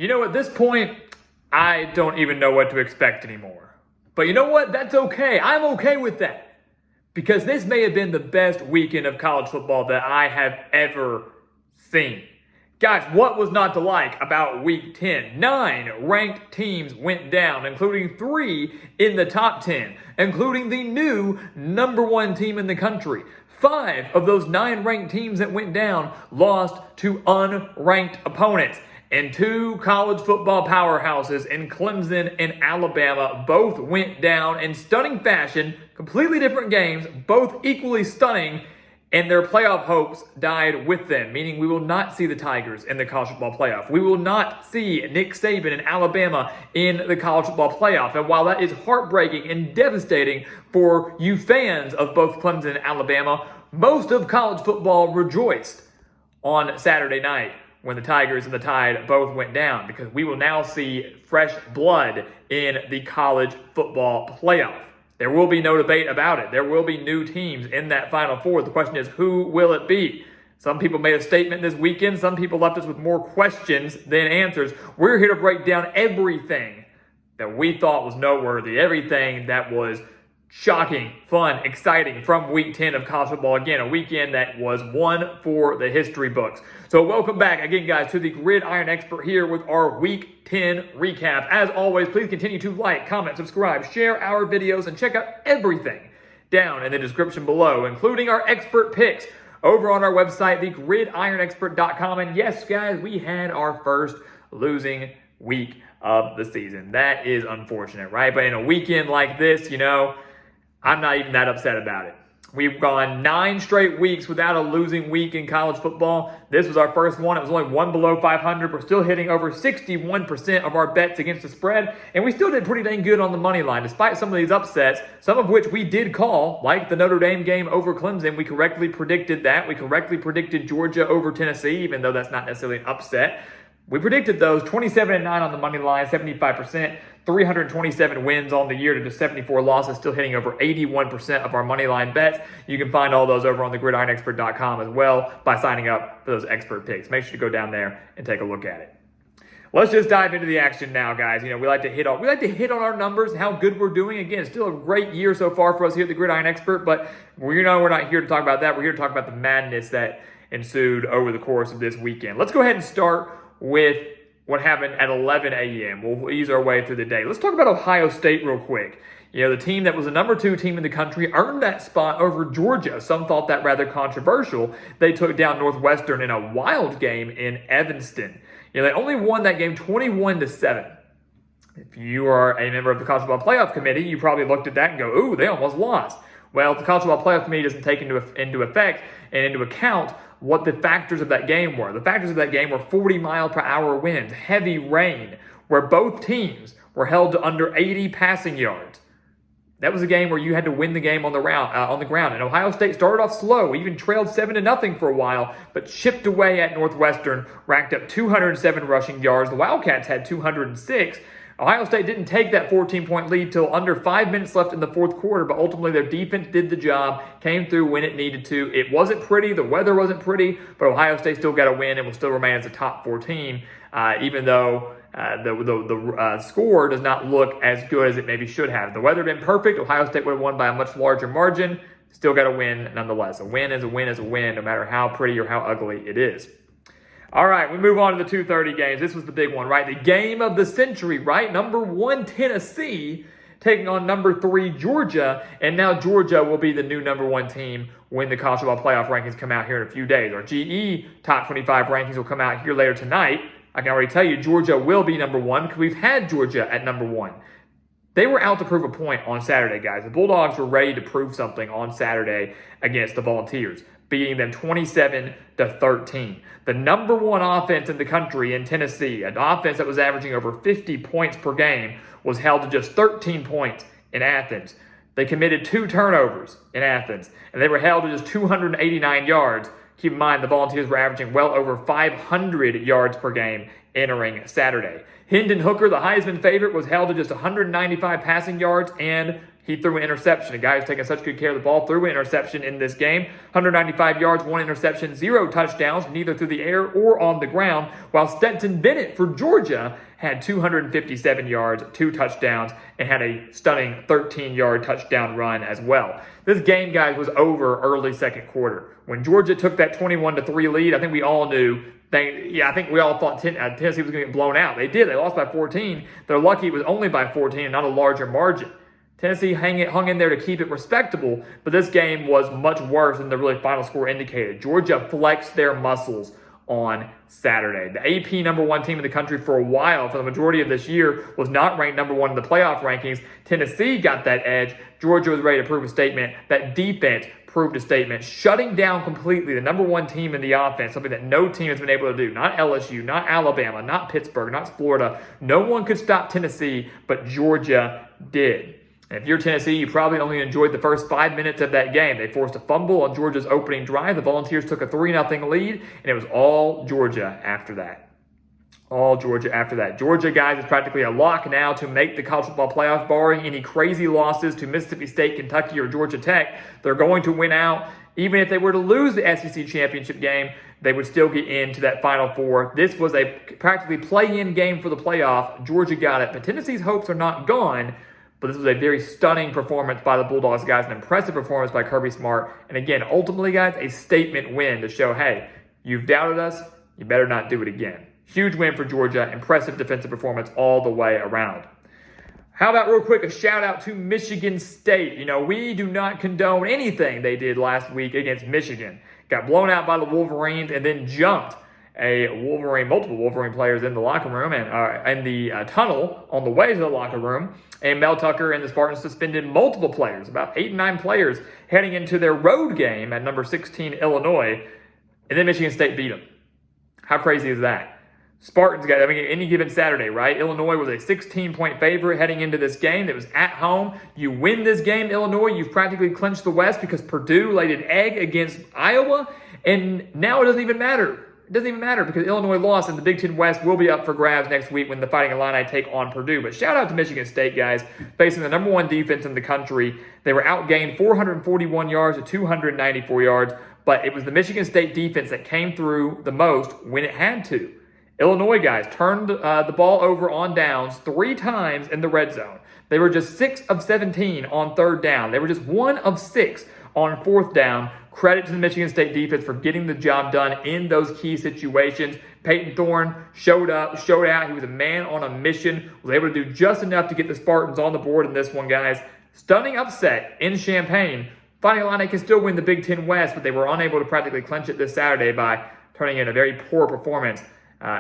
You know, at this point, I don't even know what to expect anymore. But you know what? That's okay. I'm okay with that. Because this may have been the best weekend of college football that I have ever seen. Guys, what was not to like about Week 10? 9 ranked teams went down, including 3 in the top 10, including the new number 1 team in the country. 5 of those 9 ranked teams that went down lost to unranked opponents. And 2 college football powerhouses in Clemson and Alabama both went down in stunning fashion, completely different games, both equally stunning, and their playoff hopes died with them, meaning we will not see the Tigers in the college football playoff. We will not see Nick Saban and Alabama in the college football playoff. And while that is heartbreaking and devastating for you fans of both Clemson and Alabama, most of college football rejoiced on Saturday night when the Tigers and the Tide both went down, because we will now see fresh blood in the college football playoff. There will be no debate about it. There will be new teams in that Final Four. The question is, who will it be? Some people made a statement this weekend. Some people left us with more questions than answers. We're here to break down everything that we thought was noteworthy, everything that was shocking, fun, exciting from Week 10 of college football. Again, a weekend that was one for the history books. So welcome back again, guys, to the Gridiron Expert here with our Week 10 recap. As always, please continue to like, comment, subscribe, share our videos, and check out everything down in the description below, including our expert picks over on our website, thegridironexpert.com. And yes, guys, we had our first losing week of the season. That is unfortunate, right? But in a weekend like this, you know, I'm not even that upset about it. We've gone 9 straight weeks without a losing week in college football. This was our first one. It was only one below 500. We're still hitting over 61% of our bets against the spread, and we still did pretty dang good on the money line, despite some of these upsets, some of which we did call, like the Notre Dame game over Clemson. We correctly predicted that. We correctly predicted Georgia over Tennessee, even though that's not necessarily an upset. We predicted those 27-9 on the money line, 75%, 327 wins on the year to just 74 losses, still hitting over 81% of our money line bets. You can find all those over on thegridironexpert.com as well by signing up for those expert picks. Make sure to go down there and take a look at it. Let's just dive into the action now, guys. You know, we like to hit on our numbers and how good we're doing. Again, it's still a great year so far for us here at the Gridiron Expert, but we're not here to talk about that. We're here to talk about the madness that ensued over the course of this weekend. Let's go ahead and start with what happened at 11 a.m. We'll ease our way through the day. Let's talk about Ohio State real quick. You know, the team that was the number 2 team in the country earned that spot over Georgia. Some thought that rather controversial. They took down Northwestern in a wild game in Evanston. You know, they only won that game 21-7. If you are a member of the College Football Playoff Committee, you probably looked at that and go, ooh, they almost lost. Well, the College Football Playoff Committee doesn't take into effect and into account what the factors of that game were. The factors of that game were 40-mile-per-hour winds, heavy rain, where both teams were held to under 80 passing yards. That was a game where you had to win the game on the ground. And Ohio State started off slow, even trailed 7-0 for a while, but chipped away at Northwestern, racked up 207 rushing yards. The Wildcats had 206. Ohio State didn't take that 14-point lead till under 5 minutes left in the fourth quarter, but ultimately their defense did the job, came through when it needed to. It wasn't pretty, the weather wasn't pretty, but Ohio State still got a win and will still remain as a top 4 team, even though the score does not look as good as it maybe should have. If the weather had been perfect, Ohio State would have won by a much larger margin. Still got a win nonetheless. A win is a win is a win, no matter how pretty or how ugly it is. All right, we move on to the 2:30 games. This was the big one, right? The game of the century, right? Number 1 Tennessee taking on number 3 Georgia, and now Georgia will be the new number 1 team when the college football playoff rankings come out here in a few days. Our GE top 25 rankings will come out here later tonight. I can already tell you Georgia will be number 1 because we've had Georgia at number 1. They were out to prove a point on Saturday, guys. The Bulldogs were ready to prove something on Saturday against the Volunteers, beating them 27-13. The number 1 offense in the country in Tennessee, an offense that was averaging over 50 points per game, was held to just 13 points in Athens. They committed 2 turnovers in Athens, and they were held to just 289 yards. Keep in mind, the Volunteers were averaging well over 500 yards per game entering Saturday. Hendon Hooker, the Heisman favorite, was held to just 195 passing yards, and He threw an interception. A guy who's taking such good care of the ball threw an interception in this game. 195 yards, 1 interception, 0 touchdowns, neither through the air or on the ground, while Stetson Bennett for Georgia had 257 yards, 2 touchdowns, and had a stunning 13-yard touchdown run as well. This game, guys, was over early second quarter. When Georgia took that 21-3 lead, I think we all knew I think we all thought Tennessee was going to get blown out. They did. They lost by 14. They're lucky it was only by 14 and not a larger margin. Tennessee hung in there to keep it respectable, but this game was much worse than the really final score indicated. Georgia flexed their muscles on Saturday. The AP number 1 team in the country for a while, for the majority of this year, was not ranked number 1 in the playoff rankings. Tennessee got that edge. Georgia was ready to prove a statement. That defense proved a statement, shutting down completely the number 1 team in the offense, something that no team has been able to do. Not LSU, not Alabama, not Pittsburgh, not Florida. No one could stop Tennessee, but Georgia did. And if you're Tennessee, you probably only enjoyed the first 5 minutes of that game. They forced a fumble on Georgia's opening drive. The Volunteers took a 3-0 lead, and it was all Georgia after that. All Georgia after that. Georgia, guys, is practically a lock now to make the college football playoff, barring any crazy losses to Mississippi State, Kentucky, or Georgia Tech. They're going to win out. Even if they were to lose the SEC championship game, they would still get into that Final Four. This was a practically play-in game for the playoff. Georgia got it, but Tennessee's hopes are not gone. But this was a very stunning performance by the Bulldogs, guys. An impressive performance by Kirby Smart. And again, ultimately, guys, a statement win to show, hey, you've doubted us. You better not do it again. Huge win for Georgia. Impressive defensive performance all the way around. How about real quick a shout out to Michigan State. You know, we do not condone anything they did last week against Michigan. Got blown out by the Wolverines and then jumped multiple Wolverine players in the locker room and in the tunnel on the way to the locker room. And Mel Tucker and the Spartans suspended multiple players, about 8 or 9 players, heading into their road game at number 16 Illinois. And then Michigan State beat them. How crazy is that? Spartans got, any given Saturday, right? Illinois was a 16-point favorite heading into this game. It was at home. You win this game, Illinois, you've practically clinched the West because Purdue laid an egg against Iowa. And now it doesn't even matter. It doesn't even matter because Illinois lost, and the Big Ten West will be up for grabs next week when the Fighting Illini take on Purdue. But shout out to Michigan State, guys, facing the number 1 defense in the country. They were outgained 441 yards to 294 yards, but it was the Michigan State defense that came through the most when it had to. Illinois, guys, turned the ball over on downs 3 times in the red zone. They were just 6 of 17 on 3rd down. They were just 1 of 6 on 4th down. Credit to the Michigan State defense for getting the job done in those key situations. Peyton Thorne showed out. He was a man on a mission, was able to do just enough to get the Spartans on the board in this one, guys. Stunning upset in Champaign. Fighting Illini can still win the Big Ten West, but they were unable to practically clinch it this Saturday by turning in a very poor performance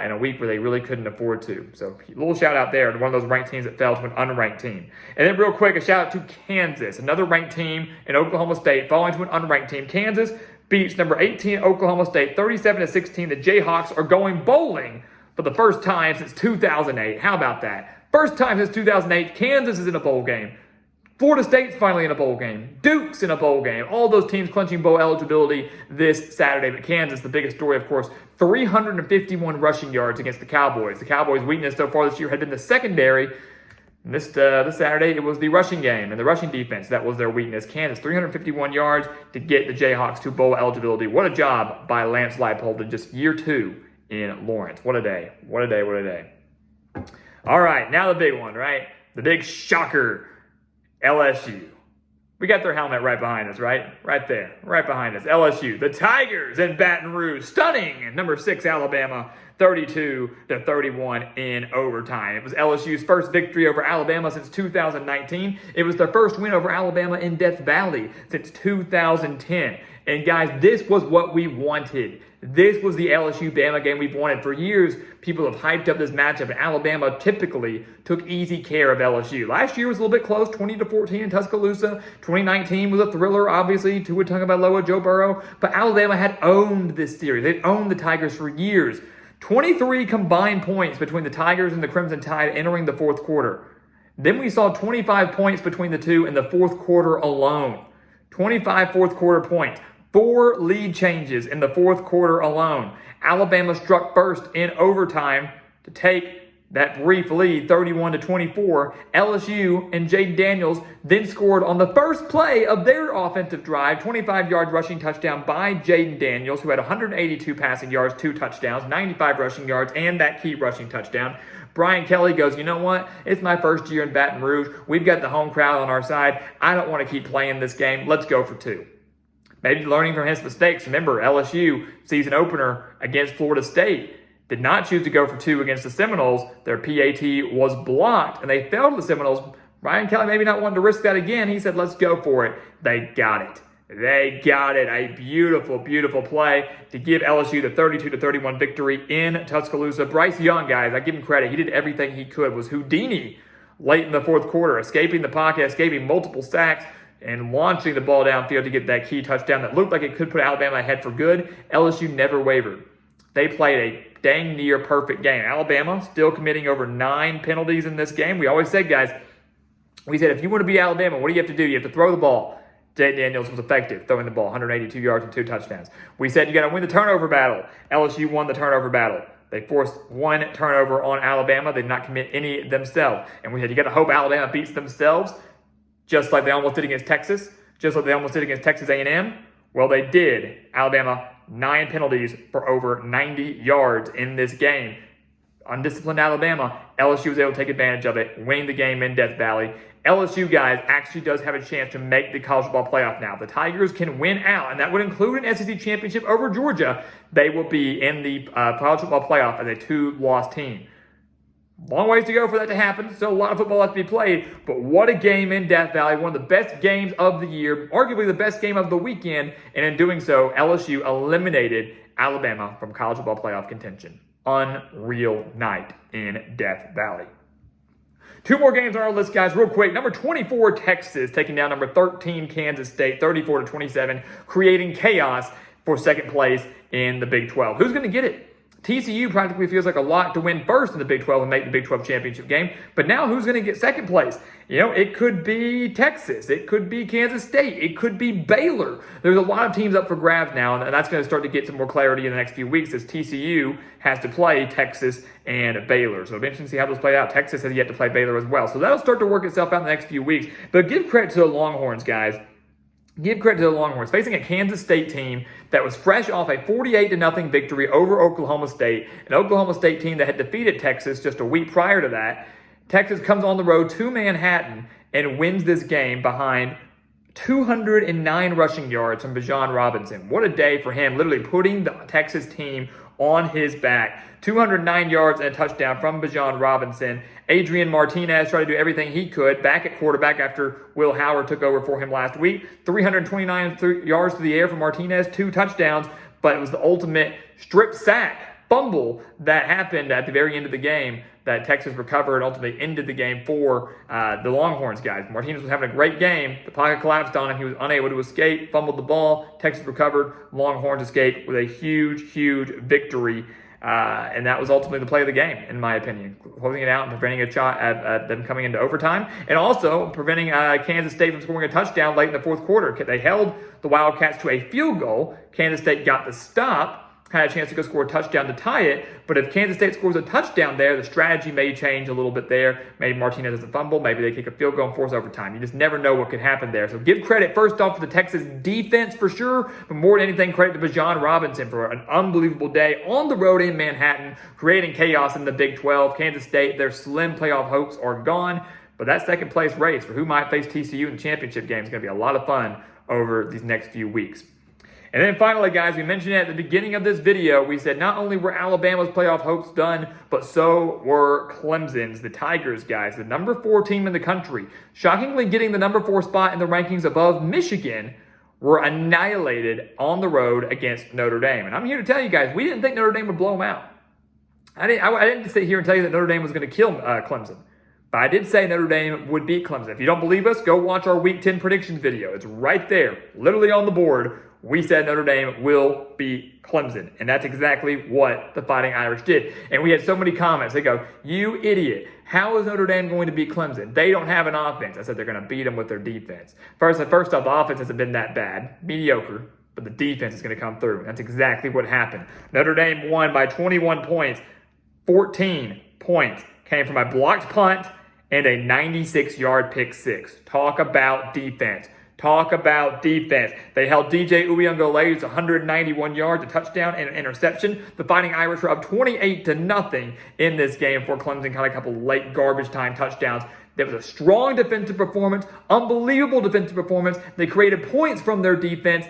in a week where they really couldn't afford to. So a little shout out there to one of those ranked teams that fell to an unranked team. And then real quick, a shout out to Kansas, another ranked team in Oklahoma State, falling to an unranked team. Kansas beats number 18 Oklahoma State 37-16. The Jayhawks are going bowling for the first time since 2008. How about that? First time since 2008, Kansas is in a bowl game. Florida State's finally in a bowl game. Duke's in a bowl game. All those teams clinching bowl eligibility this Saturday. But Kansas, the biggest story, of course, 351 rushing yards against the Cowboys. The Cowboys' weakness so far this year had been the secondary. And this Saturday, it was the rushing game and the rushing defense that was their weakness. Kansas, 351 yards to get the Jayhawks to bowl eligibility. What a job by Lance Leipold in just year 2 in Lawrence. What a day. What a day. What a day. All right, now the big one, right? The big shocker. LSU. We got their helmet right behind us, right? Right there, right behind us. LSU, the Tigers in Baton Rouge, stunning number 6 Alabama, 32-31 in overtime. It was LSU's first victory over Alabama since 2019. It was their first win over Alabama in Death Valley since 2010. And guys, this was what we wanted. This was the LSU-Bama game we've wanted. For years, people have hyped up this matchup, and Alabama typically took easy care of LSU. Last year was a little bit close, 20-14 in Tuscaloosa. 2019 was a thriller, obviously, Tua Tagovailoa, Joe Burrow. But Alabama had owned this series. They'd owned the Tigers for years. 23 combined points between the Tigers and the Crimson Tide entering the 4th quarter. Then we saw 25 points between the two in the 4th quarter alone. 25 4th quarter points. 4 lead changes in the 4th quarter alone. Alabama struck first in overtime to take that brief lead, 31-24, LSU and Jaden Daniels then scored on the first play of their offensive drive, 25-yard rushing touchdown by Jaden Daniels, who had 182 passing yards, 2 touchdowns, 95 rushing yards, and that key rushing touchdown. Brian Kelly goes, you know what? It's my first year in Baton Rouge. We've got the home crowd on our side. I don't want to keep playing this game. Let's go for 2. Maybe learning from his mistakes. Remember, LSU season opener against Florida State did not choose to go for 2 against the Seminoles. Their PAT was blocked, and they fell to the Seminoles. Brian Kelly maybe not wanting to risk that again. He said, let's go for it. They got it. They got it. A beautiful, beautiful play to give LSU the 32-31 victory in Tuscaloosa. Bryce Young, guys, I give him credit. He did everything he could. Was Houdini late in the fourth quarter, escaping the pocket, escaping multiple sacks, and launching the ball downfield to get that key touchdown that looked like it could put Alabama ahead for good. LSU never wavered. They played a dang near perfect game. Alabama still committing over 9 penalties in this game. We always said, guys, we said if you want to beat Alabama, what do you have to do? You have to throw the ball. Jaden Daniels was effective throwing the ball, 182 yards and 2 touchdowns. We said you got to win the turnover battle. LSU won the turnover battle. They forced 1 turnover on Alabama. They did not commit any themselves. And we said you got to hope Alabama beats themselves, just like they almost did against Texas, just like they almost did against Texas A&M. Well, they did. Alabama, 9 penalties for over 90 yards in this game. Undisciplined Alabama, LSU was able to take advantage of it, winning the game in Death Valley. LSU, guys, actually does have a chance to make the college football playoff now. The Tigers can win out, and that would include an SEC championship over Georgia. They will be in the college football playoff as a 2-loss team. Long ways to go for that to happen. Still a lot of football left to be played, but what a game in Death Valley. One of the best games of the year, arguably the best game of the weekend, and in doing so, LSU eliminated Alabama from college football playoff contention. Unreal night in Death Valley. 2 more games on our list, guys, real quick. Number 24, Texas, taking down number 13, Kansas State, 34-27, creating chaos for second place in the Big 12. Who's going to get it? TCU practically feels like a lock to win first in the Big 12 and make the Big 12 championship game. But now who's going to get second place? You know, it could be Texas. It could be Kansas State. It could be Baylor. There's a lot of teams up for grabs now, and that's going to start to get some more clarity in the next few weeks as TCU has to play Texas and Baylor. So it'll be interesting to see how those play out. Texas has yet to play Baylor as well. So that'll start to work itself out in the next few weeks. But give credit to the Longhorns, guys. Give credit to the Longhorns, facing a Kansas State team that was fresh off a 48-0 victory over Oklahoma State, an Oklahoma State team that had defeated Texas just a week prior to that. Texas comes on the road to Manhattan and wins this game behind 209 rushing yards from Bijan Robinson. What a day for him, literally putting the Texas team on his back. 209 yards and a touchdown from Bijan Robinson. Adrian Martinez tried to do everything he could back at quarterback after Will Howard took over for him last week. 329 yards through the air for Martinez, 2 touchdowns, but it was the ultimate strip sack fumble that happened at the very end of the game that Texas recovered and ultimately ended the game for the Longhorns, guys. Martinez was having a great game. The pocket collapsed on him. He was unable to escape, fumbled the ball. Texas recovered. Longhorns escaped with a huge, huge victory. And that was ultimately the play of the game, in my opinion. Closing it out and preventing a shot at them coming into overtime. And also preventing Kansas State from scoring a touchdown late in the fourth quarter. They held the Wildcats to a field goal. Kansas State got the stop. Had a chance to go score a touchdown to tie it, but if Kansas State scores a touchdown there, the strategy may change a little bit there. Maybe Martinez has a fumble, maybe they kick a field goal and force overtime. You just never know what could happen there. So give credit first off to the Texas defense for sure, but more than anything, credit to Bijan Robinson for an unbelievable day on the road in Manhattan, creating chaos in the Big 12. Kansas State, their slim playoff hopes are gone, but that second place race for who might face TCU in the championship game is going to be a lot of fun over these next few weeks. And then finally, guys, we mentioned at the beginning of this video, we said not only were Alabama's playoff hopes done, but so were Clemson's, the Tigers, guys, the number 4 team in the country. Shockingly getting the number 4 spot in the rankings above Michigan, were annihilated on the road against Notre Dame. And I'm here to tell you guys, we didn't think Notre Dame would blow them out. I didn't sit here and tell you that Notre Dame was going to kill Clemson. But I did say Notre Dame would beat Clemson. If you don't believe us, go watch our Week 10 predictions video. It's right there, literally on the board. We said Notre Dame will beat Clemson. And that's exactly what the Fighting Irish did. And we had so many comments. They go, you idiot. How is Notre Dame going to beat Clemson? They don't have an offense. I said they're going to beat them with their defense. First off, the offense hasn't been that bad. Mediocre. But the defense is going to come through. That's exactly what happened. Notre Dame won by 21 points. 14 points came from a blocked punt and a 96-yard pick six. Talk about defense. Talk about defense. They held DJ Uyunglele's 191 yards, a touchdown, and an interception. The Fighting Irish were up 28-0 in this game before Clemson got a couple late garbage time touchdowns. There was a strong defensive performance, unbelievable defensive performance. They created points from their defense.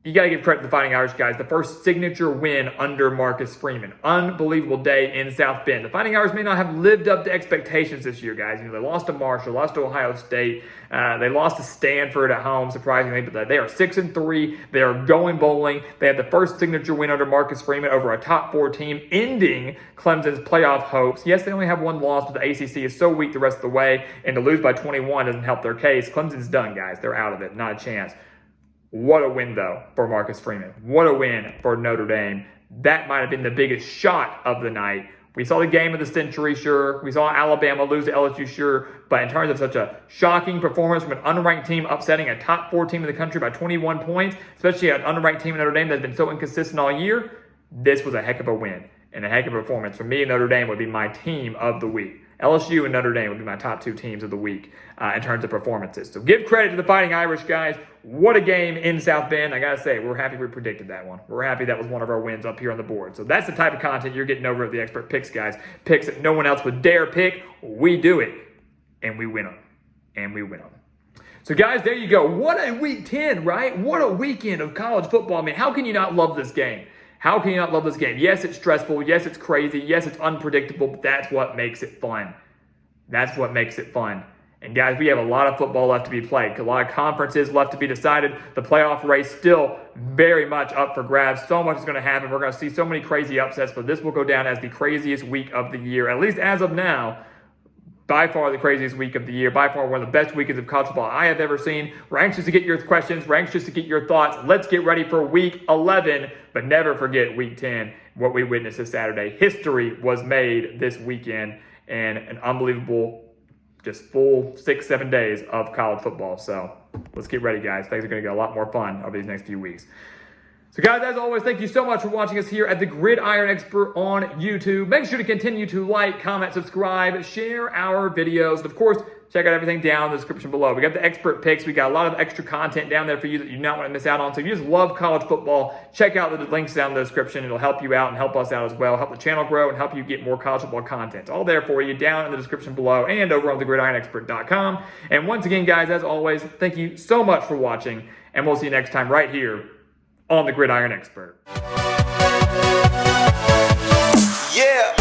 You got to give credit to the Fighting Irish guys. The first signature win under Marcus Freeman. Unbelievable day in South Bend. The Fighting Irish may not have lived up to expectations this year, guys. You know, they lost to Marshall, lost to Ohio State. They lost to Stanford at home, surprisingly. But they are 6-3. They are going bowling. They had the first signature win under Marcus Freeman over a top 4 team, ending Clemson's playoff hopes. Yes, they only have one loss, but the ACC is so weak the rest of the way, and to lose by 21 doesn't help their case. Clemson's done, guys. They're out of it. Not a chance. What a win, though, for Marcus Freeman. What a win for Notre Dame. That might have been the biggest shock of the night. We saw the game of the century, sure. We saw Alabama lose to LSU, sure. But in terms of such a shocking performance from an unranked team upsetting a top 4 team in the country by 21 points, especially an unranked team in Notre Dame that's been so inconsistent all year, this was a heck of a win and a heck of a performance. For me, Notre Dame would be my team of the week. LSU and Notre Dame would be my top 2 teams of the week in terms of performances. So give credit to the Fighting Irish guys. What a game in South Bend. I got to say, we're happy we predicted that one. We're happy that was one of our wins up here on the board. So that's the type of content you're getting over at the Expert Picks, guys. Picks that no one else would dare pick. We do it, and we win them. And we win them. So, guys, there you go. What a week 10, right? What a weekend of college football. I mean, how can you not love this game? How can you not love this game? Yes, it's stressful. Yes, it's crazy. Yes, it's unpredictable, but that's what makes it fun. That's what makes it fun. And guys, we have a lot of football left to be played. A lot of conferences left to be decided. The playoff race still very much up for grabs. So much is going to happen. We're going to see so many crazy upsets, but this will go down as the craziest week of the year, at least as of now. By far the craziest week of the year. By far one of the best weekends of college football I have ever seen. We're anxious to get your questions. We're anxious to get your thoughts. Let's get ready for week 11, but never forget week 10, what we witnessed this Saturday. History was made this weekend, and an unbelievable, just full 6-7 days of college football. So let's get ready, guys. Things are going to get a lot more fun over these next few weeks. So, guys, as always, thank you so much for watching us here at the Gridiron Expert on YouTube. Make sure to continue to like, comment, subscribe, share our videos. And, of course, check out everything down in the description below. We got the expert picks. We got a lot of extra content down there for you that you do not want to miss out on. So if you just love college football, check out the links down in the description. It'll help you out and help us out as well, help the channel grow, and help you get more college football content. All there for you down in the description below and over on thegridironexpert.com. And once again, guys, as always, thank you so much for watching, and we'll see you next time right here on the Gridiron Expert. Yeah.